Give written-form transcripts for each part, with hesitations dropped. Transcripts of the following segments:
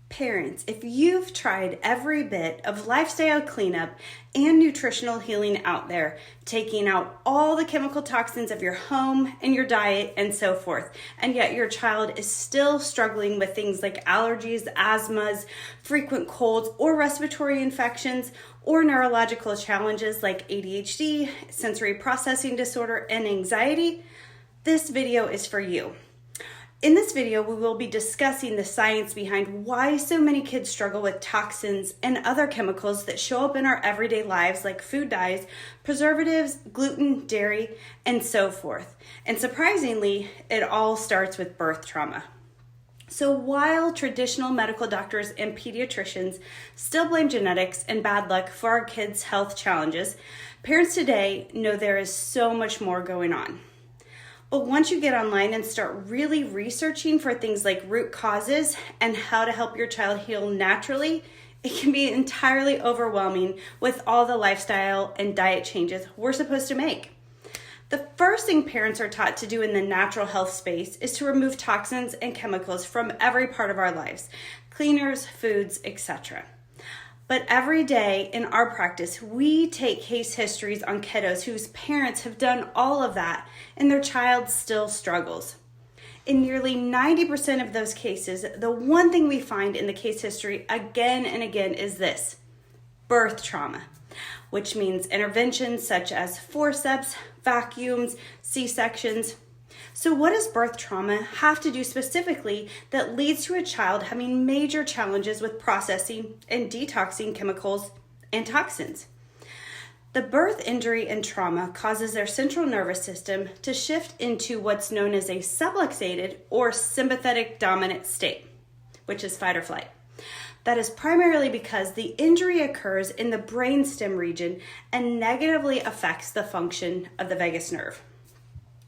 Parents, if you've tried every bit of lifestyle cleanup and nutritional healing out there, taking out all the chemical toxins of your home and your diet and so forth, and yet your child is still struggling with things like allergies, asthmas, frequent colds, or respiratory infections, or neurological challenges like ADHD, sensory processing disorder, and anxiety, this video is for you. In this video, we will be discussing the science behind why so many kids struggle with toxins and other chemicals that show up in our everyday lives like food dyes, preservatives, gluten, dairy, and so forth. And surprisingly, it all starts with birth trauma. So while traditional medical doctors and pediatricians still blame genetics and bad luck for our kids' health challenges, parents today know there is so much more going on. But once you get online and start really researching for things like root causes and how to help your child heal naturally, it can be entirely overwhelming with all the lifestyle and diet changes we're supposed to make. The first thing parents are taught to do in the natural health space is to remove toxins and chemicals from every part of our lives, cleaners, foods, etc. But every day in our practice, we take case histories on kiddos whose parents have done all of that and their child still struggles. In nearly 90% of those cases, the one thing we find in the case history again and again is this: birth trauma, which means interventions such as forceps, vacuums, C-sections. So what does birth trauma have to do specifically that leads to a child having major challenges with processing and detoxing chemicals and toxins? The birth injury and trauma causes their central nervous system to shift into what's known as a subluxated or sympathetic dominant state, which is fight or flight. That is primarily because the injury occurs in the brainstem region and negatively affects the function of the vagus nerve.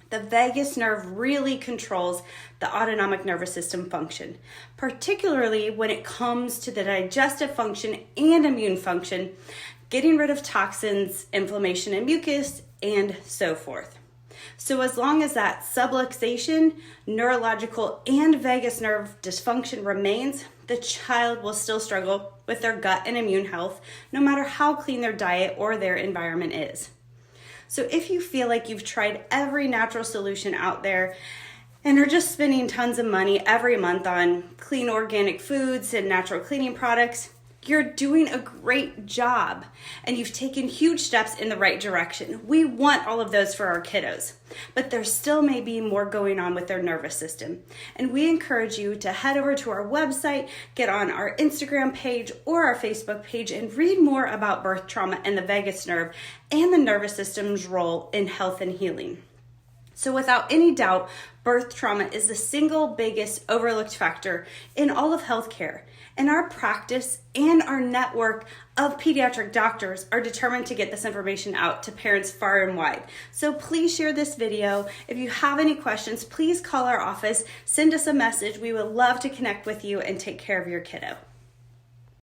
The vagus nerve really controls the autonomic nervous system function, particularly when it comes to the digestive function and immune function, getting rid of toxins, inflammation and mucus, and so forth. So as long as that subluxation, neurological, and vagus nerve dysfunction remains, the child will still struggle with their gut and immune health, no matter how clean their diet or their environment is. So if you feel like you've tried every natural solution out there and are just spending tons of money every month on clean organic foods and natural cleaning products, you're doing a great job and you've taken huge steps in the right direction. We want all of those for our kiddos, but there still may be more going on with their nervous system. And we encourage you to head over to our website, get on our Instagram page or our Facebook page and read more about birth trauma and the vagus nerve and the nervous system's role in health and healing. So without any doubt, birth trauma is the single biggest overlooked factor in all of healthcare. And our practice and our network of pediatric doctors are determined to get this information out to parents far and wide. So please share this video. If you have any questions, please call our office, send us a message. We would love to connect with you and take care of your kiddo.